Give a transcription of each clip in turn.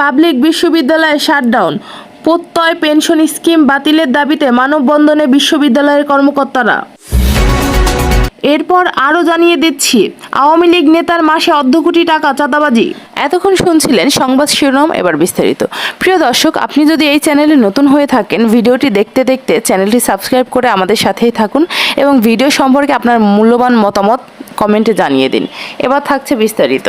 Public বিশ্ববিদ্যালয়ে shutdown, প্রত্যয় pension scheme বাতিলের দাবিতে মানববন্ধনে বিশ্ববিদ্যালয়ের কর্মকর্তারা। এরপর আরও জানিয়ে দিচ্ছি, আওয়ামী লীগ নেতার মাসে অর্ধ কোটি টাকা চাঁদাবাজি। এতক্ষণ শুনছিলেন সংবাদ শিরোনাম, এবার বিস্তারিত। প্রিয় দর্শক, আপনি যদি এই চ্যানেলে নতুন হয়ে থাকেন, ভিডিওটি দেখতে দেখতে চ্যানেলটি সাবস্ক্রাইব করে আমাদের সাথেই থাকুন এবং ভিডিও সম্পর্কে আপনার মূল্যবান মতামত কমেন্টে জানিয়ে দিন। এবার থাকছে বিস্তারিত।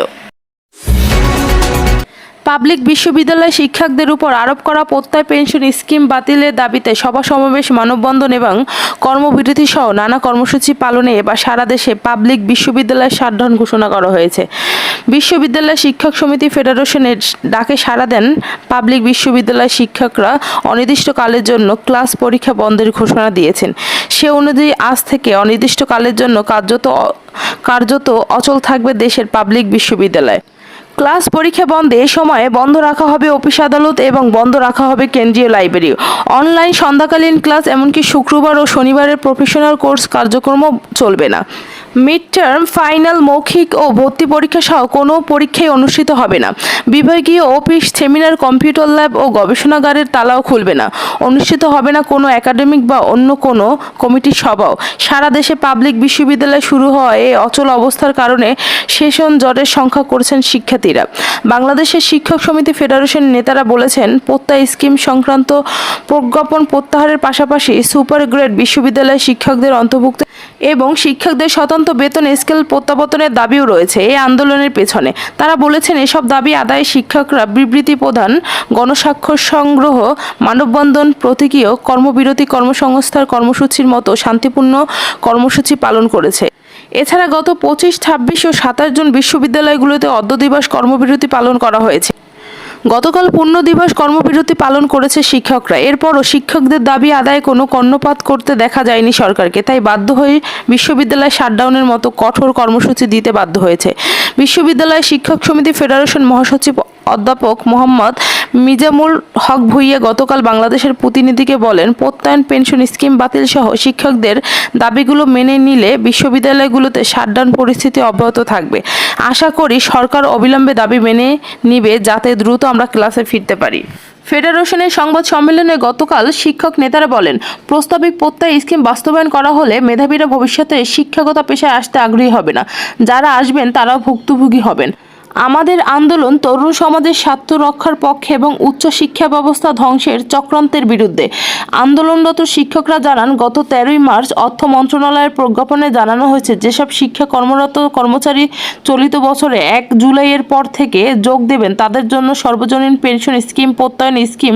পাবলিক বিশ্ববিদ্যালয় শিক্ষকদের উপর আরোপ করা প্রত্যয় পেনশন স্কিম বাতিলের দাবিতে সভা সমাবেশ, মানববন্ধন এবং কর্মবিরতি সহ নানা কর্মসূচি পালনে এবার সারা দেশে পাবলিক বিশ্ববিদ্যালয়ের শাটডাউন ঘোষণা করা হয়েছে। বিশ্ববিদ্যালয় শিক্ষক সমিতি ফেডারেশনের ডাকে সাড়া দেন পাবলিক বিশ্ববিদ্যালয় শিক্ষকরা অনির্দিষ্টকালের জন্য ক্লাস পরীক্ষা বন্ধের ঘোষণা দিয়েছেন। সে অনুযায়ী আজ থেকে অনির্দিষ্টকালের জন্য কার্যত অচল থাকবে দেশের পাবলিক বিশ্ববিদ্যালয়। ক্লাস পরীক্ষা বন্ধে এ সময়ে বন্ধ রাখা হবে অফিস আদালত এবং বন্ধ রাখা হবে কেন্দ্রীয় লাইব্রেরি। অনলাইন সন্ধ্যাকালীন ক্লাস, এমনকি শুক্রবার ও শনিবারের প্রফেশনাল কোর্স কার্যক্রমও চলবে না। মিড টার্ম, ফাইনাল, মৌখিক ও ভর্তি পরীক্ষা সহ কোনো পরীক্ষাই অনুষ্ঠিত হবে না। বিভাগীয় অফিস, সেমিনার, কম্পিউটার ল্যাব ও গবেষণাগারের তালাও খুলবে না। অনুষ্ঠিত হবে না কোনো একাডেমিক বা অন্য কোনো কমিটির সভাও। সারা দেশে পাবলিক বিশ্ববিদ্যালয় শুরু হওয়া এই অচল অবস্থার কারণে সেশন জটের সংখ্যা করছেন শিক্ষার্থীরা। বাংলাদেশের শিক্ষক সমিতি ফেডারেশন নেতারা বলেছেন, প্রত্যয় স্কিম সংক্রান্ত প্রজ্ঞাপন প্রত্যাহারের পাশাপাশি সুপার গ্রেড বিশ্ববিদ্যালয়ের শিক্ষকদের অন্তর্ভুক্ত এবং শিক্ষকদের স্বতন্ত্র বেতন স্কেল প্রত্যাবর্তনের দাবিও রয়েছে এই আন্দোলনের পেছনে। তারা বলেছেন, এসব দাবি আদায়ে শিক্ষকরা বিবৃতি প্রদান, গণস্বাক্ষর সংগ্রহ, মানববন্ধন, প্রতীকীয় কর্মবিরতি, কর্মসংস্থার কর্মসূচির মতো শান্তিপূর্ণ কর্মসূচি পালন করেছে। এছাড়া গত 25, 26 ও 27 জুন বিশ্ববিদ্যালয়গুলোতে অর্ধ দিবস কর্মবিরতি পালন করা হয়েছে। গতকাল পূর্ণ দিবস কর্মবিরতি পালন করেছে শিক্ষকরা। এরপরও শিক্ষকদের দাবি আদায়ে কোনো কর্ণপাত করতে দেখা যায়নি সরকারকে, তাই বাধ্য হয়ে বিশ্ববিদ্যালয় শাটডাউনের মতো কঠোর কর্মসূচি দিতে বাধ্য হয়েছে। বিশ্ববিদ্যালয় শিক্ষক সমিতি ফেডারেশন মহাসচিব অধ্যাপক মোহাম্মদ মিজামুল হক ভূঁইয়া গতকাল বাংলাদেশের প্রতিনিধিকে বলেন, প্রত্যয়ন পেনশন স্কিম বাতিল সহ শিক্ষকদের দাবিগুলো মেনে নিলে বিশ্ববিদ্যালয়গুলোতে শাটডাউন পরিস্থিতি অব্যাহত থাকবে। আশা করি সরকার অবিলম্বে দাবি মেনে নিবে, যাতে দ্রুত আমরা ক্লাসে ফিরতে পারি। ফেডারেশনের সংবাদ সম্মেলনে গতকাল শিক্ষক নেতারা বলেন, প্রস্তাবিত প্রত্যয় স্কিম বাস্তবায়ন করা হলে মেধাবীরা ভবিষ্যতে শিক্ষকতা পেশায় আসতে আগ্রহী হবে না। যারা আসবেন তারাও ভুক্তভোগী হবেন। আমাদের আন্দোলন তরুণ সমাজের স্বার্থ রক্ষার পক্ষে এবং উচ্চ শিক্ষা ব্যবস্থা ধ্বংসের চক্রান্তের বিরুদ্ধে। আন্দোলনরত শিক্ষকরা জানান, গত 13ই মার্চ অর্থ মন্ত্রণালয়ের প্রজ্ঞাপনে জানানো হয়েছে, যেসব শিক্ষা কর্মরত কর্মচারী চলিত বছরে 1 জুলাইয়ের পর থেকে যোগ দেবেন তাদের জন্য সর্বজনীন পেনশন স্কিম প্রত্যয়ন স্কিম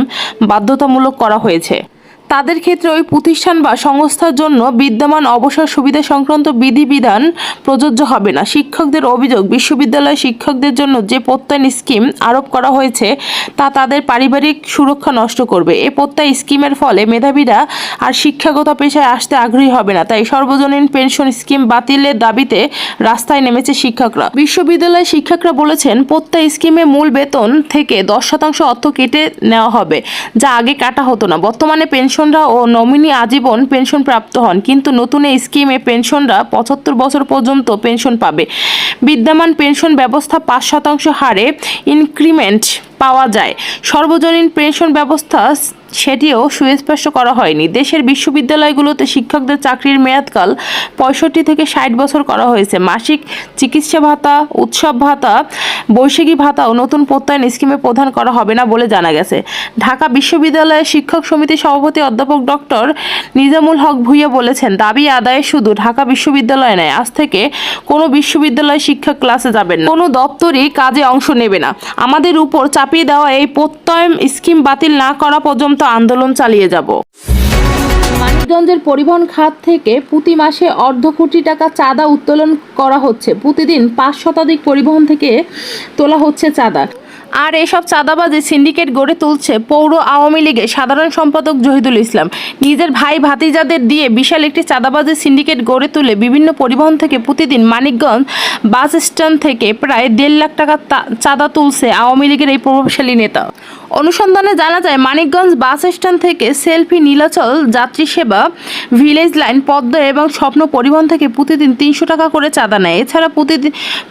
বাধ্যতামূলক করা হয়েছে। তাদের ক্ষেত্রে ওই প্রতিষ্ঠান বা সংস্থার জন্য বিদ্যমান অবসর সুবিধা সংক্রান্ত বিধিবিধান প্রযোজ্য হবে না। শিক্ষকদের অভিযোগ, বিশ্ববিদ্যালয় শিক্ষকদের জন্য যে প্রত্যয়ন স্কিম আরোপ করা হয়েছে তা তাদের পারিবারিক সুরক্ষা নষ্ট করবে। এই প্রত্যয় স্কিমের ফলে মেধাবীরা আর শিক্ষাগত পেশায় আসতে আগ্রহী হবে না। তাই সর্বজনীন পেনশন স্কিম বাতিলের দাবিতে রাস্তায় নেমেছে শিক্ষকরা। বিশ্ববিদ্যালয় শিক্ষকরা বলেছেন, প্রত্যয় স্কিমে মূল বেতন থেকে 10% অর্থ কেটে নেওয়া হবে, যা আগে কাটা হতো না। বর্তমানে পেনশনরা ও নমিনি আজীবন পেনশন প্রাপ্ত হন, কিন্তু নতুন এই স্কিমে পেনশনরা 75 বছর পর্যন্ত পেনশন পাবে। বিদ্যমান পেনশন ব্যবস্থা 5% হারে ইনক্রিমেন্ট পাওয়া যায়। সর্বজনীন পেনশন ব্যবস্থা সেটিও সুস্পষ্ট করা হয়নি। দেশের বিশ্ববিদ্যালয়গুলোতে শিক্ষকদের চাকরির মেয়াদকাল 65 থেকে 60 বছর করা হয়েছে। মাসিক চিকিৎসা ভাতা, উৎসব ভাতা, বৈশাখী ভাতা ও নতুন প্রত্যয়ন স্কিমে প্রদান করা হবে না বলে জানা গেছে। ঢাকা বিশ্ববিদ্যালয়ের শিক্ষক সমিতির সভাপতি অধ্যাপক ডক্টর নিজামুল হক ভূঁইয়া বলেছেন, দাবি আদায়ে শুধু ঢাকা বিশ্ববিদ্যালয় নয়, আজ থেকে কোনো বিশ্ববিদ্যালয় শিক্ষক ক্লাসে যাবেন না, কোনো দপ্তরই কাজে অংশ নেবে না। আমাদের উপর চাপিয়ে দেওয়া এই প্রত্যয় স্কিম বাতিল না করা পর্যন্ত আন্দোলন চালিয়ে যাব। মানিকগঞ্জের পরিবহন খাত থেকে প্রতি মাসে অর্ধ কোটি টাকা চাঁদা উত্তোলন করা হচ্ছে। প্রতিদিন 5 শতাধিক পরিবহন থেকে তোলা হচ্ছে চাঁদা। আর এসব চাঁদাবাজি সিন্ডিকেট গড়ে তুলছে পৌর আওয়ামী লীগের সাধারণ সম্পাদক জহিদুল ইসলাম। নিজের ভাই ভাতিজাদের দিয়ে বিশাল একটি চাঁদাবাজি সিন্ডিকেট গড়ে তুলে বিভিন্ন পরিবহন থেকে প্রতিদিন মানিকগঞ্জ বাস স্ট্যান্ড থেকে প্রায় 1.5 লাখ টাকা চাঁদা তুলছে আওয়ামী লীগের এই প্রভাবশালী নেতা। অনুসন্ধানে জানা যায়, মানিকগঞ্জ বাস স্ট্যান্ড থেকে সেলফি, নীলাচল যাত্রী সেবা, ভিলেজ লাইন, পদ্মা এবং স্বপ্ন পরিবহন থেকে প্রতিদিন 300 টাকা করে চাঁদা নেয়। এছাড়া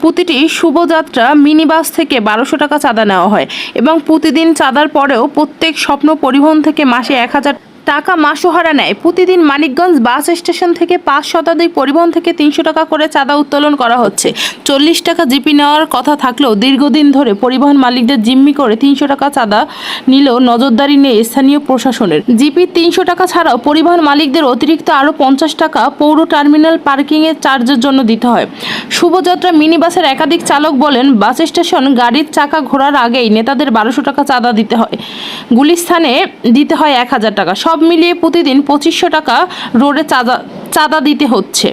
প্রতিটি শুভযাত্রা মিনি বাস থেকে 1200 টাকা চাঁদা নেওয়া নেওয়া হয় এবং প্রতিদিন চাঁদার পরেও প্রত্যেক স্বপ্ন পরিবহন থেকে মাসে 1,000 টাকা মাসোহারা নেয়। প্রতিদিন মানিকগঞ্জ বাস স্টেশন থেকে 5 শতাধিক পরিবহন থেকে 300 টাকা করে চাঁদা উত্তোলন করা হচ্ছে। 40 টাকা জিপি নেওয়ার কথা থাকলেও দীর্ঘদিন ধরে পরিবহন মালিকদের জিম্মি করে 300 টাকা চাঁদা নিলেও নজরদারি নেই স্থানীয় প্রশাসনের। জিপি 300 টাকা ছাড়াও পরিবহন মালিকদের অতিরিক্ত আরও 50 টাকা পৌর টার্মিনাল পার্কিংয়ের চার্জের জন্য দিতে হয়। শুভযাত্রা মিনি বাসের একাধিক চালক বলেন, বাস স্টেশন গাড়ির চাকা ঘোরার আগেই নেতাদের 1200 টাকা চাঁদা দিতে হয়। গুলিস্থানে দিতে হয় 1000 টাকা। সব মিলিয়ে প্রতিদিন 2500 টাকা রোডে চাঁদা দিতে হচ্ছে।